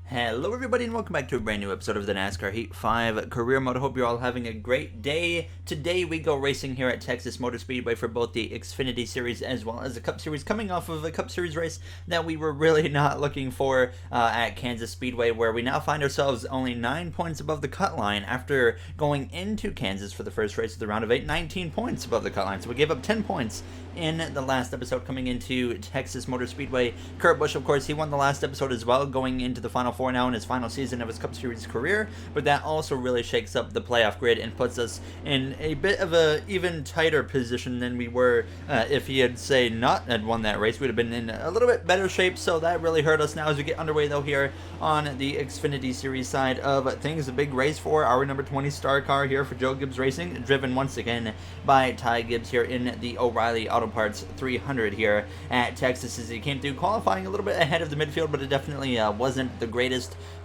Hello everybody and welcome back to a brand new episode of the NASCAR Heat 5 Career Mode. I hope you're all having a great day. Today we go racing here at Texas Motor Speedway for both the Xfinity Series as well as the Cup Series, coming off of a Cup Series race that we were really not looking for at Kansas Speedway, where we now find ourselves only 9 points above the cut line after going into Kansas for the first race of the round of 8, 19 points above the cut line. So we gave up 10 points in the last episode coming into Texas Motor Speedway. Kurt Busch, of course, he won the last episode as well, going into the Final Four now in his final season of his Cup Series career, but that also really shakes up the playoff grid and puts us in a bit of a even tighter position than we were if he had, say, not had won that race. We'd have been in a little bit better shape, so that really hurt us. Now as we get underway, though, here on the Xfinity Series side of things, a big race for our number 20 star car here for Joe Gibbs Racing, driven once again by Ty Gibbs here in the O'Reilly Auto Parts 300 here at Texas, as he came through qualifying a little bit ahead of the midfield, but it definitely wasn't the greatest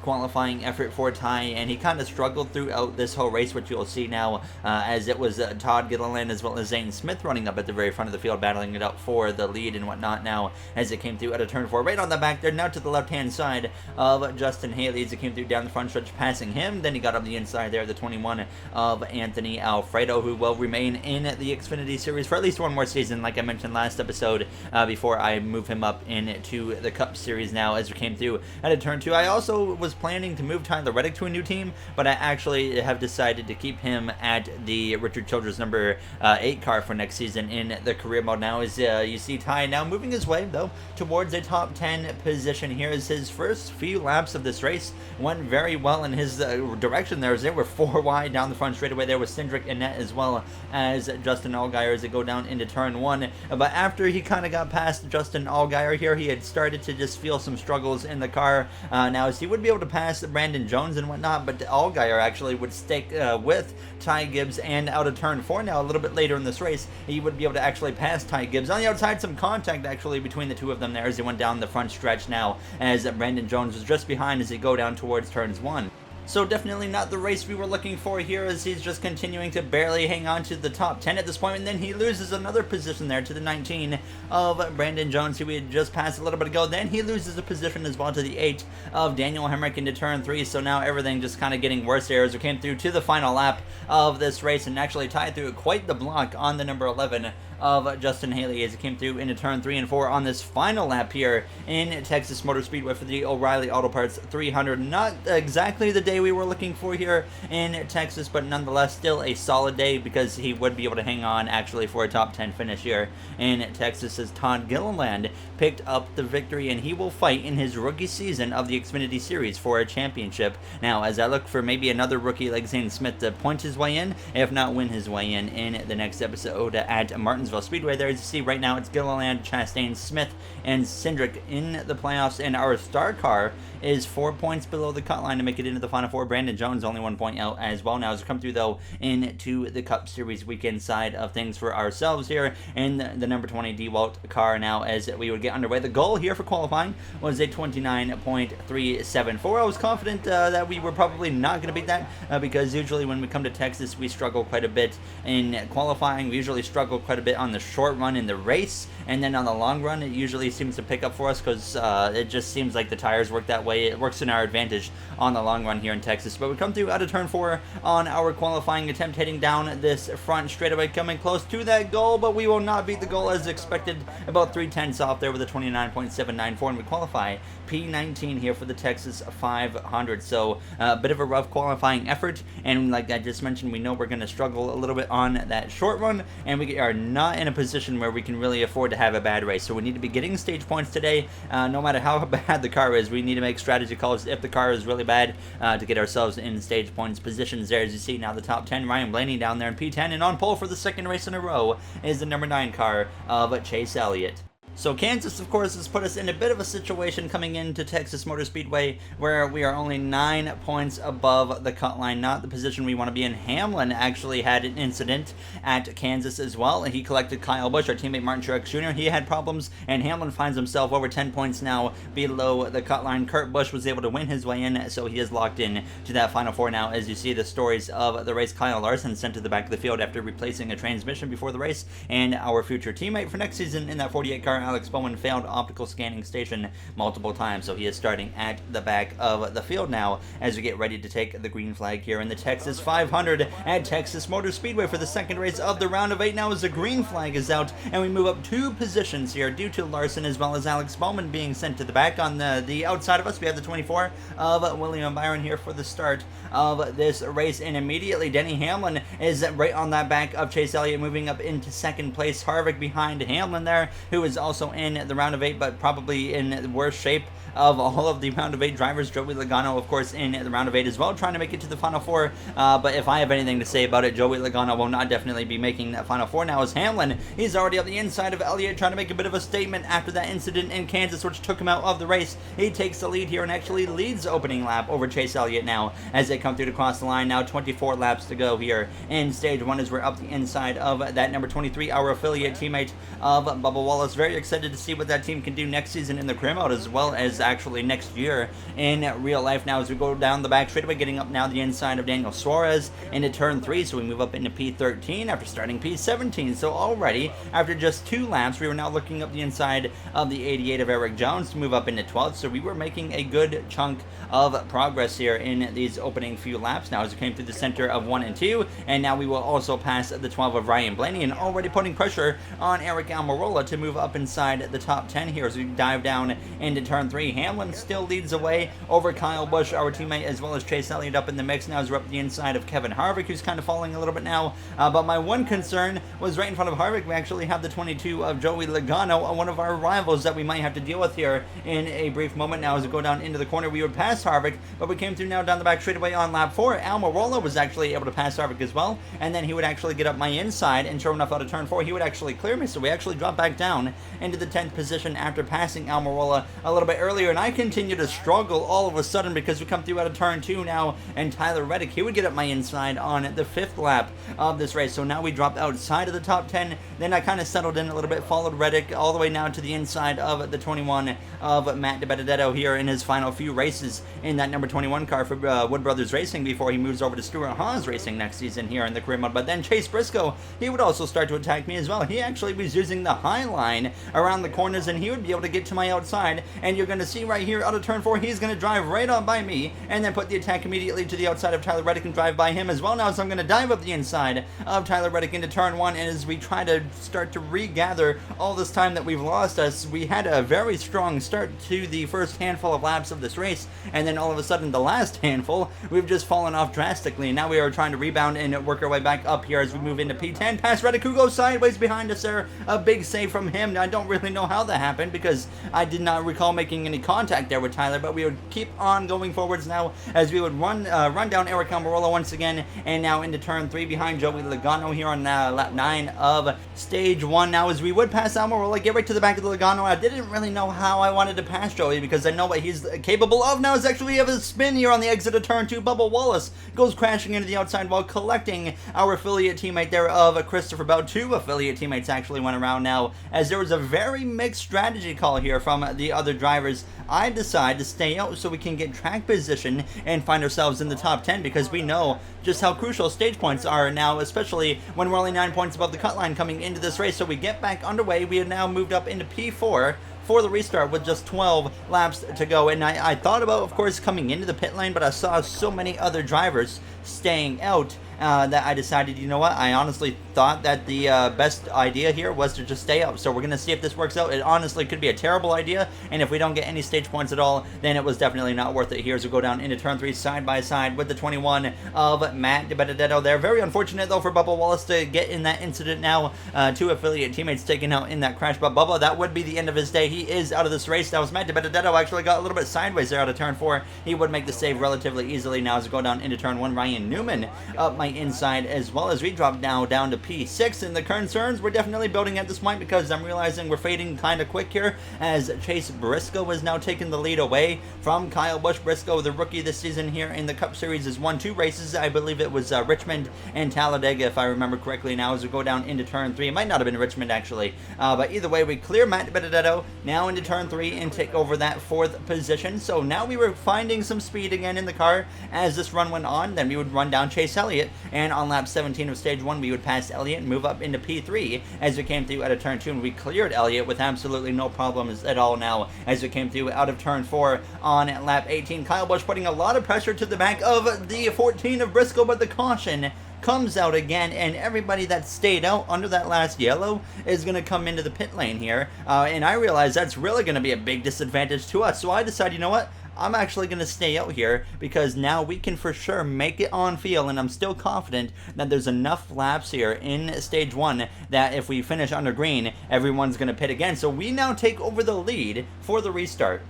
qualifying effort for Ty, and he kind of struggled throughout this whole race, which you'll see now as it was Todd Gilliland as well as Zane Smith running up at the very front of the field, battling it up for the lead and whatnot now as it came through at a turn 4 right on the back there, now to the left hand side of Justin Haley as it came through down the front stretch, passing him. Then he got on the inside there, the 21 of Anthony Alfredo, who will remain in the Xfinity Series for at least one more season, like I mentioned last episode, before I move him up into the Cup Series now as we came through at a turn 2. I also was planning to move Tyler Reddick to a new team, but I actually have decided to keep him at the Richard Childress number 8 car for next season in the career mode. Now as you see Ty now moving his way though towards a top 10 position here, as his first few laps of this race went very well in his direction there, as they were 4 wide down the front straightaway there with Cindric Annett as well as Justin Allgaier as they go down into turn 1. But after he kind of got past Justin Allgaier here, he had started to just feel some struggles in the car now, as he would be able to pass Brandon Jones and whatnot, but Allgaier actually would stick with Ty Gibbs, and out of turn 4 now a little bit later in this race he would be able to actually pass Ty Gibbs. On the outside, some contact actually between the two of them there as they went down the front stretch now, as Brandon Jones was just behind as they go down towards turns 1. So definitely not the race we were looking for here, as he's just continuing to barely hang on to the top 10 at this point, and then he loses another position there to the 19 of Brandon Jones, who we had just passed a little bit ago. Then he loses a position as well to the 8 of Daniel Hemrick into turn 3, so now everything just kind of getting worse there as we came through to the final lap of this race and actually tied through quite the block on the number 11 of Justin Haley as it came through into turn 3 and 4 on this final lap here in Texas Motor Speedway for the O'Reilly Auto Parts 300. Not exactly the day we were looking for here in Texas, but nonetheless still a solid day, because he would be able to hang on actually for a top 10 finish here in Texas, as Todd Gilliland picked up the victory, and he will fight in his rookie season of the Xfinity Series for a championship. Now as I look for maybe another rookie like Zane Smith to point his way in, if not win his way in the next episode at Martinsville Speedway. There, as you see right now, it's Gilliland, Chastain, Smith, and Cindric in the playoffs, and our star car is 4 points below the cut line to make it into the Final Four. Brandon Jones only 1 point out as well. Now as we come through though into the Cup Series weekend side of things for ourselves here in the number 20 DeWalt car now, as we would get underway. The goal here for qualifying was a 29.374. I was confident that we were probably not going to beat that because usually when we come to Texas we struggle quite a bit in qualifying. We usually struggle quite a bit on the short run in the race, and then on the long run it usually seems to pick up for us because it just seems like the tires work that way. It works in our advantage on the long run here in Texas. But we come through out of turn 4 on our qualifying attempt, heading down this front straightaway, coming close to that goal, but we will not beat the goal as expected. About 3/10 off there with a 29.794, and we qualify P19 here for the Texas 500. So a bit of a rough qualifying effort, and like I just mentioned, we know we're going to struggle a little bit on that short run, and we are not in a position where we can really afford to have a bad race. So we need to be getting stage points today. No matter how bad the car is, we need to make strategy calls if the car is really bad to get ourselves in stage points positions there. As you see now, the top 10, Ryan Blaney down there in P10, and on pole for the second race in a row is the number 9 car of Chase Elliott. So Kansas, of course, has put us in a bit of a situation coming into Texas Motor Speedway where we are only 9 points above the cut line, not the position we want to be in. Hamlin actually had an incident at Kansas as well. He collected Kyle Busch, our teammate Martin Truex Jr. He had problems, and Hamlin finds himself over 10 points now below the cut line. Kurt Busch was able to win his way in, so he is locked in to that Final Four now. As you see the stories of the race, Kyle Larson sent to the back of the field after replacing a transmission before the race, and our future teammate for next season in that 48 car, Alex Bowman failed optical scanning station multiple times, so he is starting at the back of the field now as we get ready to take the green flag here in the Texas 500 at Texas Motor Speedway for the second race of the round of 8 now as the green flag is out, and we move up 2 positions here due to Larson as well as Alex Bowman being sent to the back. On the outside of us, we have the 24 of William Byron here for the start of this race, and immediately Denny Hamlin is right on that back of Chase Elliott, moving up into second place. Harvick behind Hamlin there, who is also in the round of 8, but probably in worse shape of all of the round of 8 drivers. Joey Logano, of course, in the round of 8 as well, trying to make it to the final 4. But if I have anything to say about it, Joey Logano will not definitely be making that final 4. Now is Hamlin. He's already on the inside of Elliott, trying to make a bit of a statement after that incident in Kansas, which took him out of the race. He takes the lead here and actually leads the opening lap over Chase Elliott now as they come through to cross the line. Now 24 laps to go here in stage 1 as we're up the inside of that number 23, our affiliate teammate of Bubba Wallace. Very excited to see what that team can do next season in the career mode as well as actually next year in real life. Now as we go down the back straightaway, getting up now the inside of Daniel Suarez into turn 3, so we move up into P13 after starting P17. So already after just 2 laps, we were now looking up the inside of the 88 of Eric Jones to move up into 12th. So we were making a good chunk of progress here in these opening few laps now as we came through the center of 1 and 2, and now we will also pass the 12 of Ryan Blaney, and already putting pressure on Eric Almirola to move up inside the top 10 here as we dive down into turn 3. Hamlin still leads away over Kyle Busch, our teammate, as well as Chase Elliott up in the mix now as we're up the inside of Kevin Harvick, who's kind of falling a little bit now. But my one concern was right in front of Harvick, we actually have the 22 of Joey Logano, one of our rivals that we might have to deal with here in a brief moment. Now as we go down into the corner, we would pass Harvick, but we came through now down the back straightaway on lap 4. Almirola was actually able to pass Harvick as well, and then he would actually get up my inside, and sure enough out of turn 4 he would actually clear me, so we actually dropped back down into the 10th position after passing Almirola a little bit earlier. And I continue to struggle all of a sudden because we come through out of turn 2 now, and Tyler Reddick, he would get up my inside on the 5th lap of this race. So now we dropped outside of the top 10. Then I kind of settled in a little bit, followed Reddick all the way now to the inside of the 21 of Matt DiBenedetto here in his final few races in that number 21 car for Wood Brothers Racing before he moves over to Stuart Haas Racing next season here in the career mode. But then Chase Briscoe, he would also start to attack me as well. He actually was using the high line around the corners, and he would be able to get to my outside, and you're going to see right here out of turn 4 he's going to drive right on by me and then put the attack immediately to the outside of Tyler Reddick and drive by him as well. Now so I'm going to dive up the inside of Tyler Reddick into turn 1, and as we try to start to regather all this time that we've lost, as we had a very strong start to the first handful of laps of this race, and then all of a sudden the last handful we've just fallen off drastically, and now we are trying to rebound and work our way back up here as we move into P10 past Reddick, who goes sideways behind us there. A big save from him. Now I don't really know how that happened because I did not recall making any contact there with Tyler, but we would keep on going forwards now as we would run down Eric Almirola once again, and now into turn 3 behind Joey Logano here on lap 9 of stage 1 now as we would pass Almirola, get right to the back of the Logano. I didn't really know how I wanted to pass Joey because I know what he's capable of. Now is actually have a spin here on the exit of turn 2. Bubba Wallace goes crashing into the outside while collecting our affiliate teammate there of Christopher Bell. 2 affiliate teammates actually went around now as there was a very mixed strategy call here from the other drivers. I decide to stay out so we can get track position and find ourselves in the top 10 because we know just how crucial stage points are now, especially when we're only 9 points above the cut line coming into this race. So we get back underway. We have now moved up into P4 for the restart with just 12 laps to go, and I thought about, of course, coming into the pit lane, but I saw so many other drivers staying out that I decided, you know what, I honestly thought that the best idea here was to just stay up. So we're going to see if this works out. It honestly could be a terrible idea, and if we don't get any stage points at all, then it was definitely not worth it here as we go down into turn 3 side by side with the 21 of Matt DiBenedetto there. Very unfortunate, though, for Bubba Wallace to get in that incident now. 2 affiliate teammates taken out in that crash, but Bubba, that would be the end of his day. He is out of this race. That was Matt DiBenedetto actually got a little bit sideways there out of turn 4. He would make the save relatively easily now as we go down into turn 1. Ryan Newman up my inside as well as we drop now down to P6, and the concerns we're definitely building at this point because I'm realizing we're fading kind of quick here as Chase Briscoe is now taking the lead away from Kyle Busch. Briscoe, the rookie this season here in the Cup Series, has won 2 races. I believe it was Richmond and Talladega if I remember correctly now as we go down into turn 3. It might not have been Richmond actually, but either way we clear Matt DiBenedetto. now into turn 3 and take over that 4th position. So now we were finding some speed again in the car as this run went on. Then we would run down Chase Elliott, and on lap 17 of stage 1 we would pass Elliott and move up into P3 as we came through out of turn 2, and we cleared Elliott with absolutely no problems at all now as we came through out of turn 4 on lap 18. Kyle Busch putting a lot of pressure to the back of the 14 of Briscoe, but the caution comes out again, and everybody that stayed out under that last yellow is going to come into the pit lane here, and I realize that's really going to be a big disadvantage to us. So I decided, you know what, I'm actually going to stay out here because now we can for sure make it on field, and I'm still confident that there's enough laps here in stage 1 that if we finish under green, everyone's going to pit again. So we now take over the lead for the restart.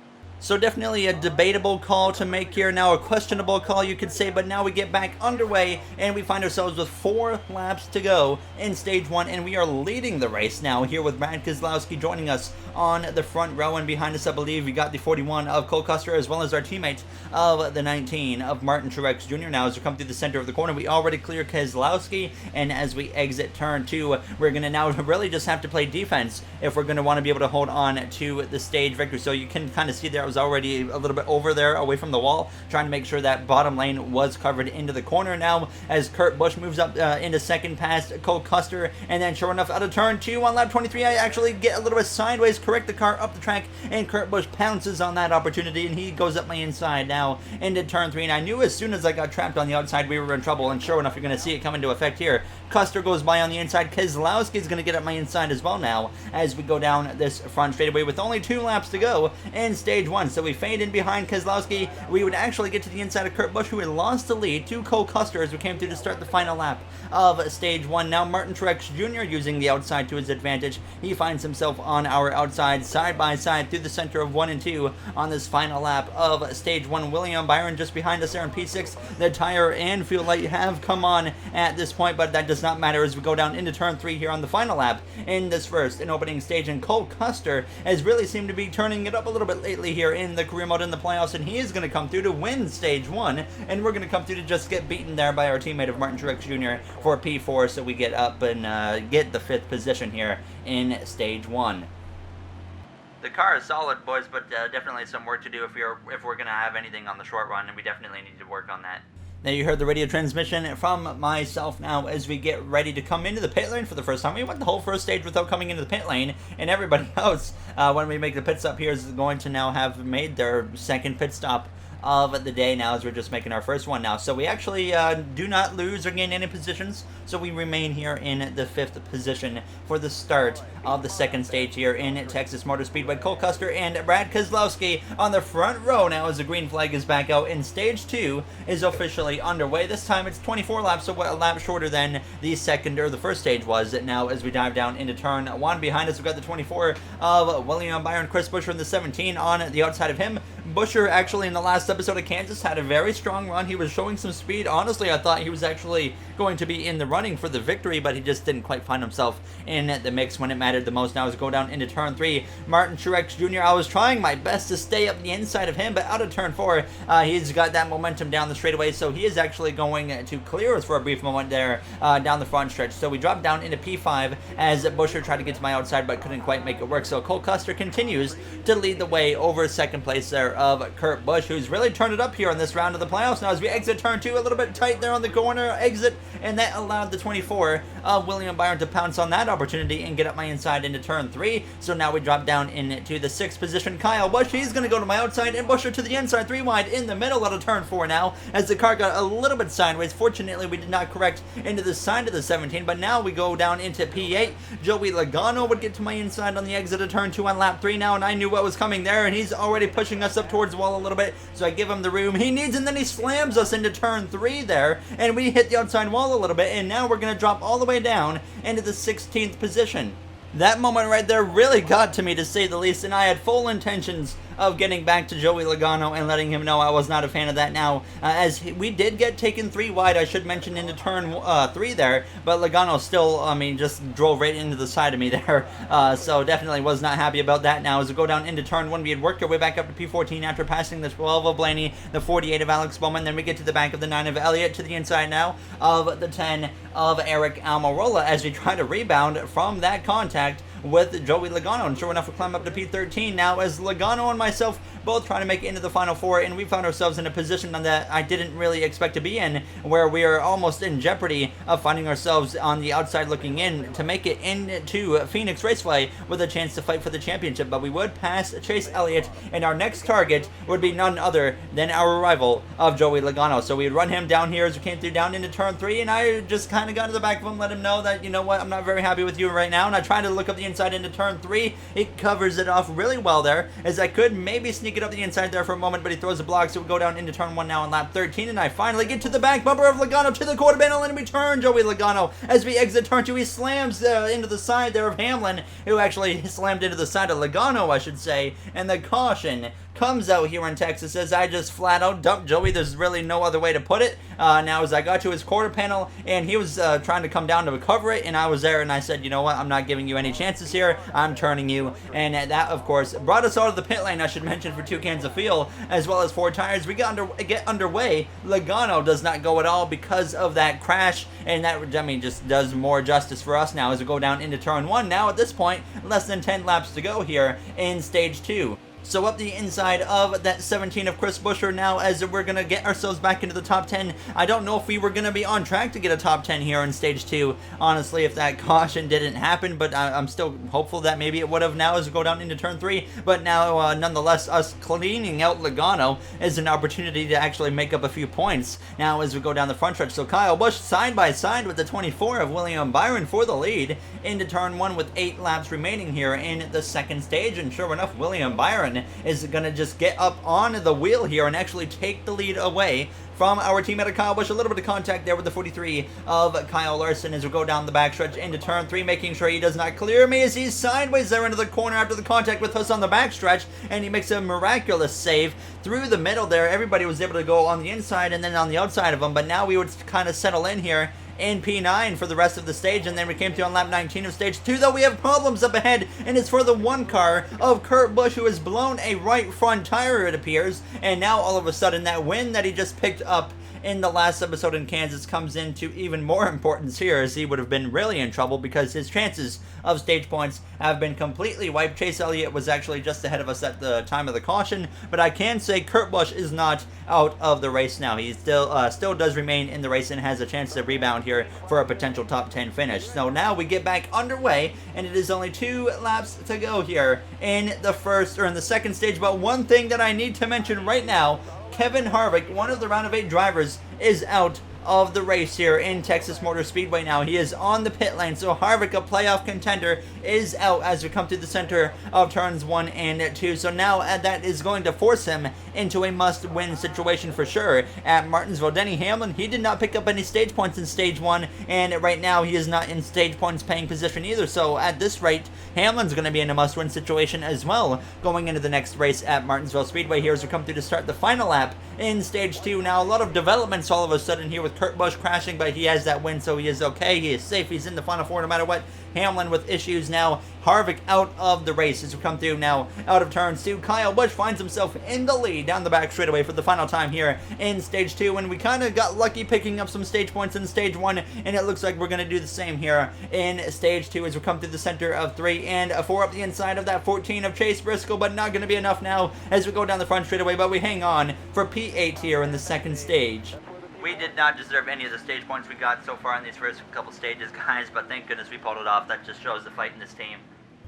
So definitely a debatable call to make here, now a questionable call you could say, but now we get back underway and we find ourselves with 4 laps to go in stage 1, and we are leading the race now here with Brad Keselowski joining us on the front row, and behind us I believe we got the 41 of Cole Custer as well as our teammate of the 19 of Martin Truex Jr. Now as we come through the center of the corner, we already clear Keselowski, and as we exit turn 2, we're going to now really just have to play defense if we're going to want to be able to hold on to the stage victory. So you can kind of see there was already a little bit over there away from the wall, trying to make sure that bottom lane was covered into the corner now as Kurt Busch moves up into second past Cole Custer, and then sure enough out of turn 2 on lap 23 I actually get a little bit sideways, correct the car up the track, and Kurt Busch pounces on that opportunity and he goes up my inside now into turn 3, and I knew as soon as I got trapped on the outside we were in trouble, and sure enough you're going to see it come into effect here. Custer goes by on the inside, Keselowski is going to get up my inside as well now as we go down this front straightaway with only 2 laps to go in stage 1. So we fade in behind Keselowski. We would actually get to the inside of Kurt Busch, who had lost the lead to Cole Custer as we came through to start the final lap of stage 1. Now Martin Truex Jr. using the outside to his advantage. He finds himself on our outside side by side through the center of 1 and 2 on this final lap of stage 1. William Byron just behind us there in P6. The tire and fuel light have come on at this point, but that does not matter as we go down into turn 3 here on the final lap in this first and opening stage, and Cole Custer has really seemed to be turning it up a little bit lately here in the career mode in the playoffs, and he is going to come through to win stage 1, and we're going to come through to just get beaten there by our teammate of Martin Truex Jr. for P4, so we get up and get the 5th position here in stage 1. The car is solid, boys, but definitely some work to do if we're going to have anything on the short run, and we definitely need to work on that. Now you heard the radio transmission from myself now as we get ready to come into the pit lane for the first time. We went the whole first stage without coming into the pit lane, and everybody else, when we make the pit stop here, is going to now have made their second pit stop of the day now as we're just making our first one now. So we actually do not lose or gain any positions, so we remain here in the 5th position for the start of the second stage here in Texas Motor Speedway. Cole Custer and Brad Keselowski on the front row now as the green flag is back out, and stage 2 is officially underway. This time it's 24 laps, so a lap shorter than the second or the first stage was. Now as we dive down into turn 1, behind us we've got the 24 of William Byron, Chris Buescher in the 17 on the outside of him. Buescher actually in the last episode of Kansas had a very strong run. He was showing some speed. Honestly, I thought he was actually going to be in the running for the victory, but he just didn't quite find himself in the mix when it mattered the most. Now as we go down into turn 3, Martin Truex Jr., I was trying my best to stay up the inside of him, but out of turn 4, he's got that momentum down the straightaway, so he is actually going to clear us for a brief moment there down the front stretch. So we drop down into P5 as Buescher tried to get to my outside, but couldn't quite make it work. So Cole Custer continues to lead the way over second place there of Kurt Busch, who's really turned it up here on this round of the playoffs. Now as we exit turn 2, a little bit tight there on the corner exit, and that allowed the 24 of William Byron to pounce on that opportunity and get up my inside into turn 3. So now we drop down into the 6th position. Kyle Busch, he's going to go to my outside, and Buescher to the inside, 3 wide in the middle out of turn 4 now as the car got a little bit sideways. Fortunately, we did not correct into the side of the 17, but now we go down into P8. Joey Logano would get to my inside on the exit of turn 2 on lap 3 now, and I knew what was coming there, and he's already pushing us up towards the wall a little bit, so I give him the room he needs, and then he slams us into turn 3 there, and we hit the outside wall a little bit, and now we're going to drop all the way down into the 16th position. That moment right there really got to me, to say the least, and I had full intentions of getting back to Joey Logano and letting him know I was not a fan of that now, as we did get taken 3 wide, I should mention, into turn 3 there, but Logano still, just drove right into the side of me there, so definitely was not happy about that. Now as we go down into turn 1, we had worked our way back up to P14 after passing the 12 of Blaney, the 48 of Alex Bowman, then we get to the back of the 9 of Elliott, to the inside now of the 10 of Eric Almirola as we try to rebound from that contact with Joey Logano. And sure enough, we climb up to P13 now as Logano and myself both trying to make it into the Final Four, and we found ourselves in a position that I didn't really expect to be in, where we are almost in jeopardy of finding ourselves on the outside looking in to make it into Phoenix Raceway with a chance to fight for the championship. But we would pass Chase Elliott, and our next target would be none other than our rival of Joey Logano. So we'd run him down here as we came through down into turn 3, and I just kind of got to the back of him, let him know that, you know what, I'm not very happy with you right now. And I tried to look up the inside into turn 3. It covers it off really well there, as I could maybe sneak it up the inside there for a moment, but he throws a block, so we go down into turn 1 now on lap 13, and I finally get to the back bumper of Logano to the quarter panel, and we turn Joey Logano. As we exit turn 2, he slams into the side there of Hamlin, who actually slammed into the side of Logano, I should say, and the caution comes out here in Texas as I just flat out dumped Joey. There's really no other way to put it. Now as I got to his quarter panel, and he was trying to come down to recover it, and I was there, and I said, you know what, I'm not giving you any chances here, I'm turning you. And that, of course, brought us out of the pit lane, I should mention, for 2 cans of fuel, as well as 4 tires. We get underway. Logano does not go at all because of that crash, and that, I mean, just does more justice for us now as we go down into turn 1. Now at this point, less than 10 laps to go here in stage 2. So up the inside of that 17 of Chris Buescher now, as we're going to get ourselves back into the top 10. I don't know if we were going to be on track to get a top 10 here in stage 2, honestly, if that caution didn't happen, but I'm still hopeful that maybe it would have now as we go down into turn 3. But now, nonetheless, us cleaning out Logano is an opportunity to actually make up a few points now as we go down the front stretch. So Kyle Busch side by side with the 24 of William Byron for the lead into turn 1 with 8 laps remaining here in the second stage. And sure enough, William Byron is going to just get up on the wheel here and actually take the lead away from our teammate Kyle Busch. A little bit of contact there with the 43 of Kyle Larson as we go down the backstretch into turn 3, making sure he does not clear me as he's sideways there into the corner after the contact with us on the backstretch, and he makes a miraculous save through the middle there. Everybody was able to go on the inside and then on the outside of him, but now we would kind of settle in here in P9 for the rest of the stage, and then we came to on lap 19 of stage 2, though we have problems up ahead, and it's for the 1 car of Kurt Busch, who has blown a right front tire, it appears, and now all of a sudden that win that he just picked up in the last episode in Kansas comes into even more importance here, as he would have been really in trouble because his chances of stage points have been completely wiped. Chase Elliott was actually just ahead of us at the time of the caution, but I can say Kurt Busch is not out of the race now. He still does remain in the race and has a chance to rebound here for a potential top 10 finish. So now we get back underway, and it is only 2 laps to go here in the second stage. But one thing that I need to mention right now, Kevin Harvick, one of the round of 8 drivers, is out of the race here in Texas Motor Speedway now. He is on the pit lane, so Harvick, a playoff contender, is out as we come to the center of turns 1 and 2. So now that is going to force him into a must-win situation for sure at Martinsville. Denny Hamlin, he did not pick up any stage points in stage 1, and right now he is not in stage points paying position either. So at this rate, Hamlin's going to be in a must-win situation as well going into the next race at Martinsville Speedway here as we come through to start the final lap in stage 2. Now a lot of developments all of a sudden here with Kurt Busch crashing, but he has that win, so he is okay. He is safe. He's in the Final Four no matter what. Hamlin with issues now. Harvick out of the race as we come through now out of turns 2. Kyle Busch finds himself in the lead down the back straightaway for the final time here in stage 2, and we kind of got lucky picking up some stage points in stage 1, and it looks like we're going to do the same here in stage 2 as we come through the center of 3 and 4 up the inside of that 14 of Chase Briscoe, but not going to be enough now as we go down the front straightaway, but we hang on for P8 here in the second stage. We did not deserve any of the stage points we got so far in these first couple stages, guys, but thank goodness we pulled it off. That just shows the fight in this team.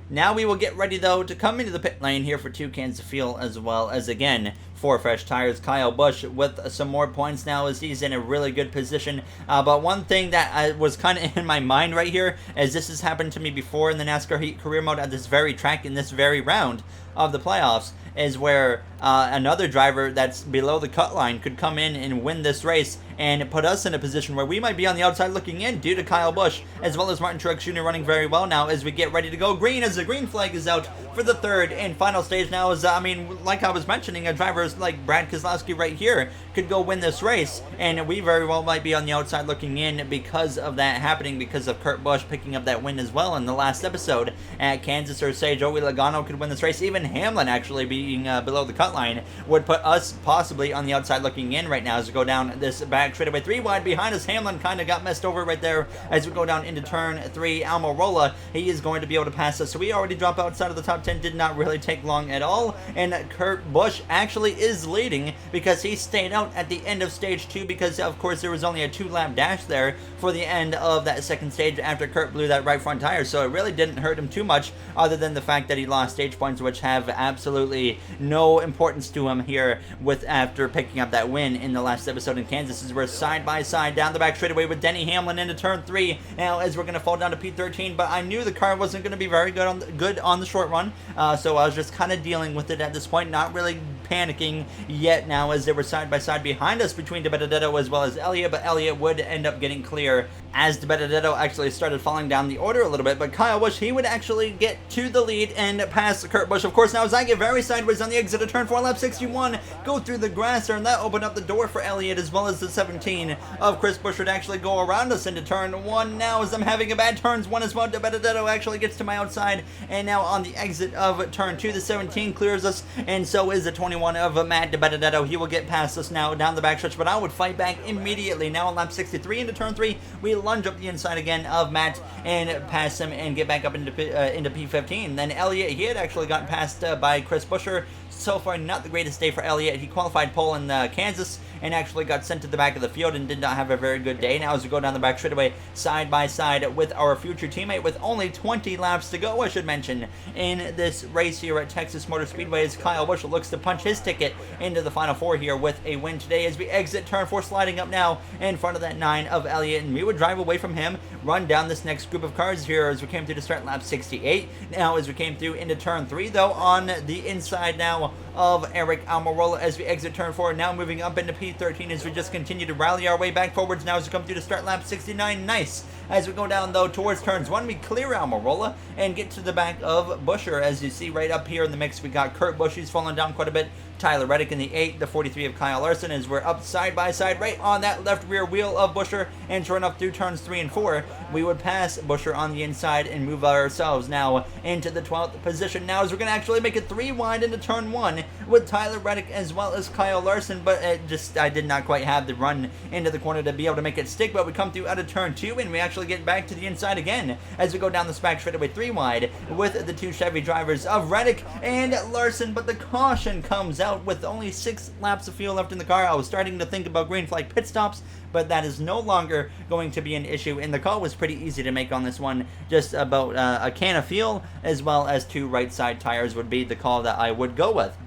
Now we will get ready, though, to come into the pit lane here for 2 cans of fuel, as well as, again, 4 fresh tires. Kyle Busch with some more points now as he's in a really good position. But one thing that was kind of in my mind right here, as this has happened to me before in the NASCAR Heat career mode at this very track in this very round of the playoffs, is where another driver that's below the cut line could come in and win this race and put us in a position where we might be on the outside looking in due to Kyle Busch, as well as Martin Truex Jr. running very well now as we get ready to go green as the green flag is out for the third and final stage now. As I mean, like I was mentioning, a driver just like Brad Keselowski right here could go win this race, and we very well might be on the outside looking in because of that happening, because of Kurt Busch picking up that win as well in the last episode at Kansas. Or say Joey Logano could win this race. Even Hamlin actually being below the cut line would put us possibly on the outside looking in right now as we go down this back straightaway. 3 wide behind us. Hamlin kind of got messed over right there as we go down into turn 3. Almirola, he is going to be able to pass us, so we already drop outside of the top 10. Did not really take long at all, and Kurt Busch actually is leading because he stayed out at the end of stage 2, because of course there was only a 2-lap dash there for the end of that second stage after Kurt blew that right front tire, so it really didn't hurt him too much other than the fact that he lost stage points, which have absolutely no importance to him here with after picking up that win in the last episode in Kansas. As we're side by side down the back straightaway with Denny Hamlin into turn 3 now, as we're going to fall down to P13, but I knew the car wasn't going to be very good on the short run, so I was just kind of dealing with it at this point, not really panicking yet now, as they were side by side behind us between DiBenedetto as well as Elliott, but Elliott would end up getting clear as DiBenedetto actually started falling down the order a little bit, but Kyle Busch, he would actually get to the lead and pass Kurt Busch. Of course, now as I get very sideways on the exit of turn 4, lap 61, go through the grass there, and that opened up the door for Elliott as well as the 17 of Chris Busch would actually go around us into turn 1 now, as I'm having a bad turns 1 as well. DiBenedetto actually gets to my outside, and now on the exit of turn 2, the 17 clears us, and so is the 21 of Matt DiBenedetto. He will get past us now down the backstretch, but I would fight back immediately. Now on lap 63 into turn 3, we lunge up the inside again of Matt and pass him and get back up into P15. Then Elliott, he had actually gotten passed by Chris Buescher. So far, not the greatest day for Elliott. He qualified pole in Kansas and actually got sent to the back of the field and did not have a very good day. Now as we go down the back straightaway side by side with our future teammate with only 20 laps to go, I should mention, in this race here at Texas Motor Speedway, as Kyle Busch looks to punch his ticket into the Final Four here with a win today, as we exit turn 4, sliding up now in front of that 9 of Elliott, and we would drive away from him, run down this next group of cars here as we came through to start lap 68. Now as we came through into turn 3, though, on the inside now of Eric Almirola as we exit turn 4, now moving up into P13 as we just continue to rally our way back forwards now as we come through to start lap 69. Nice. As we go down, though, towards turns 1, we clear Almirola and get to the back of Buescher. As you see right up here in the mix, we got Kurt Busch, he's fallen down quite a bit. Tyler Reddick in the 8, the 43 of Kyle Larson, as we're up side by side right on that left rear wheel of Buescher, and sure enough, through turns 3 and 4, we would pass Buescher on the inside and move ourselves now into the 12th position. Now as we're going to actually make it 3 wide into turn 1 with Tyler Reddick as well as Kyle Larson, but I did not quite have the run into the corner to be able to make it stick, but we come through out of turn 2 and we actually get back to the inside again as we go down this back straightaway 3 wide with the 2 Chevy drivers of Reddick and Larson, but the caution comes out with only 6 laps of fuel left in the car. I was starting to think about green flag pit stops, but that is no longer going to be an issue, and the call was pretty easy to make on this one. Just about a can of fuel as well as 2 right side tires would be the call that I would go with.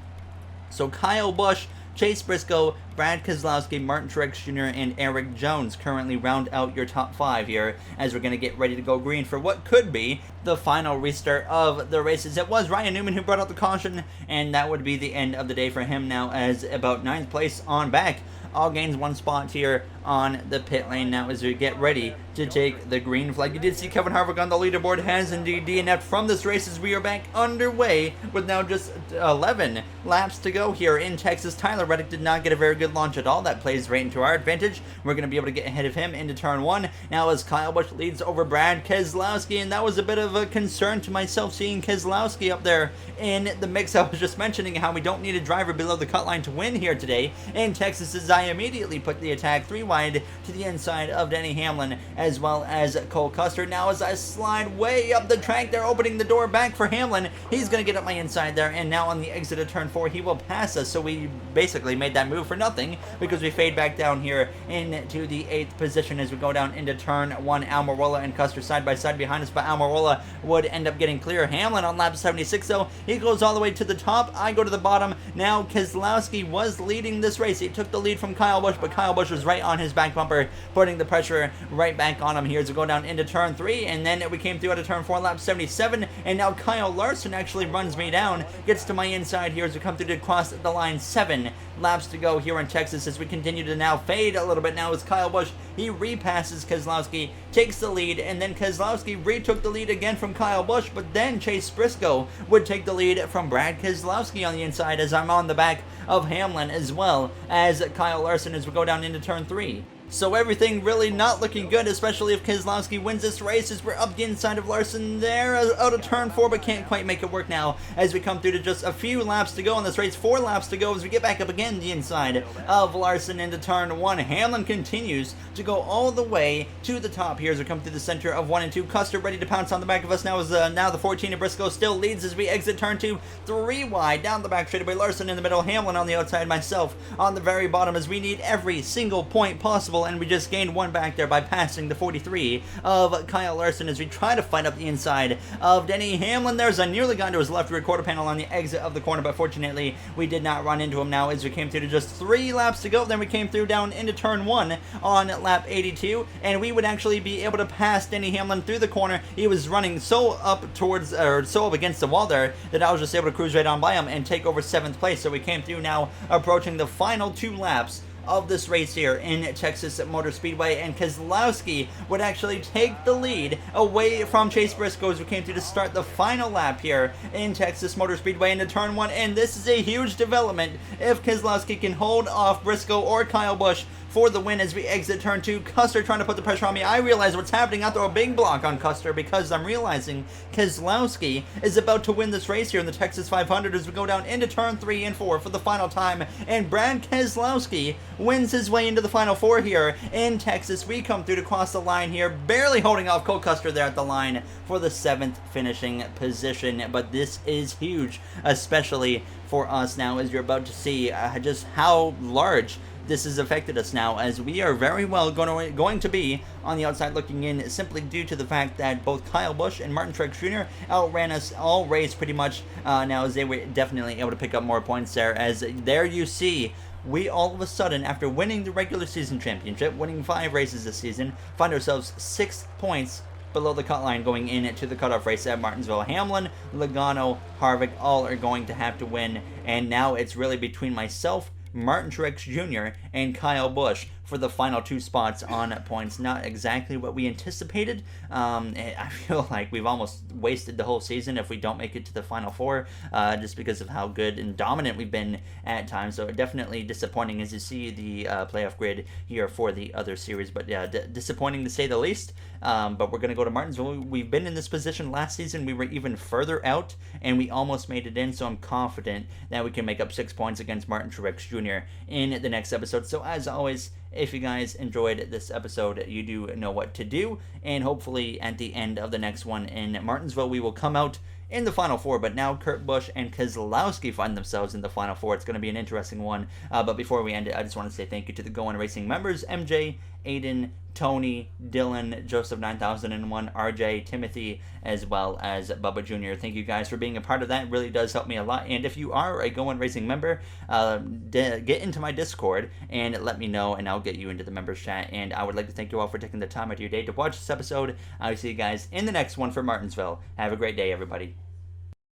So Kyle Busch, Chase Briscoe, Brad Keselowski, Martin Truex Jr., and Eric Jones currently round out your top 5 here as we're going to get ready to go green for what could be the final restart of the races. It was Ryan Newman who brought out the caution, and that would be the end of the day for him now, as about 9th place on back. All gains 1 spot here on the pit lane now as we get ready to take the green flag. You did see Kevin Harvick on the leaderboard has indeed DNF'd from this race as we are back underway with now just 11 laps to go here in Texas. Tyler Reddick did not get a very good launch at all. That plays right into our advantage. We're going to be able to get ahead of him into turn 1 now as Kyle Busch leads over Brad Keselowski, and that was a bit of a concern to myself seeing Keselowski up there in the mix. I was just mentioning how we don't need a driver below the cut line to win here today in Texas, as I immediately put the attack 3 wide to the inside of Denny Hamlin as well as Cole Custer. Now as I slide way up the track, they're opening the door back for Hamlin. He's going to get up my inside there, and now on the exit of turn 4, he will pass us. So we basically made that move for nothing because we fade back down here into the 8th position as we go down into turn 1. Almirola and Custer side by side behind us, but Almirola would end up getting clear. Hamlin on lap 76, though, he goes all the way to the top. I go to the bottom. Now Keselowski was leading this race. He took the lead from Kyle Busch, but Kyle Busch was right on his back bumper, putting the pressure right back back on him here as we go down into turn 3, and then we came through out of turn 4, lap 77, and now Kyle Larson actually runs me down, gets to my inside here as we come through to cross the line. 7 laps to go here in Texas as we continue to now fade a little bit now as Kyle Busch, he repasses Keselowski, takes the lead, and then Keselowski retook the lead again from Kyle Busch, but then Chase Briscoe would take the lead from Brad Keselowski on the inside as I'm on the back of Hamlin as well as Kyle Larson as we go down into turn 3. So everything really not looking good, especially if Keselowski wins this race as we're up the inside of Larson there out of turn 4, but can't quite make it work now as we come through to just a few laps to go in this race. 4 laps to go as we get back up again the inside of Larson into turn 1. Hamlin continues to go all the way to the top here as we come through the center of 1 and 2. Custer ready to pounce on the back of us now as now the 14 of Briscoe still leads as we exit turn 2. 3 wide down the back straightaway. Larson in the middle, Hamlin on the outside, myself on the very bottom as we need every single point possible, and we just gained 1 back there by passing the 43 of Kyle Larson as we try to fight up the inside of Denny Hamlin. There's a nearly gone to his left rear quarter panel on the exit of the corner, but fortunately we did not run into him now as we came through to just 3 laps to go. Then we came through down into turn 1 on lap 82, and we would actually be able to pass Denny Hamlin through the corner. He was running so up towards, or so up against the wall there, that I was just able to cruise right on by him and take over 7th place. So we came through now approaching the final 2 laps of this race here in Texas Motor Speedway, and Keselowski would actually take the lead away from Chase Briscoe as we came through to start the final lap here in Texas Motor Speedway into turn 1, and this is a huge development if Keselowski can hold off Briscoe or Kyle Busch for the win as we exit turn 2. Custer trying to put the pressure on me. I realize what's happening. I throw a big block on Custer because I'm realizing Keselowski is about to win this race here in the Texas 500 as we go down into turn 3 and 4 for the final time, and Brad Keselowski wins his way into the final 4 here in Texas. We come through to cross the line here, barely holding off Cole Custer there at the line for the 7th finishing position, but this is huge, especially for us now as you're about to see just how large this has affected us now, as we are very well going to be on the outside looking in, simply due to the fact that both Kyle Busch and Martin Truex Jr. outran us all race pretty much now, as they were definitely able to pick up more points there. As there you see, we all of a sudden, after winning the regular season championship, winning 5 races this season, find ourselves 6 points below the cut line going into the cutoff race at Martinsville. Hamlin, Logano, Harvick all are going to have to win, and now it's really between myself, Martin Truex Jr., and Kyle Busch for the final 2 spots on points. Not exactly what we anticipated. I feel like we've almost wasted the whole season if we don't make it to the final 4, just because of how good and dominant we've been at times. So definitely disappointing as you see the playoff grid here for the other series. But yeah, disappointing to say the least. But we're going to go to Martinsville. We've been in this position last season. We were even further out, and we almost made it in. So I'm confident that we can make up 6 points against Martin Truex Jr. in the next episode. So as always, if you guys enjoyed this episode, you do know what to do, and hopefully at the end of the next one in Martinsville, we will come out in the final 4. But now Kurt Busch and Keselowski find themselves in the final 4. It's going to be an interesting one. But before we end it, I just want to say thank you to the Go On Racing members: MJ, Aiden, Tony, Dylan, Joseph 9001, RJ, Timothy, as well as Bubba Jr. Thank you guys for being a part of that. It really does help me a lot. And if you are a Go On Racing member, get into my Discord and let me know, and I'll get you into the members chat. And I would like to thank you all for taking the time out of your day to watch this episode. I'll see you guys in the next one for Martinsville. Have a great day, everybody.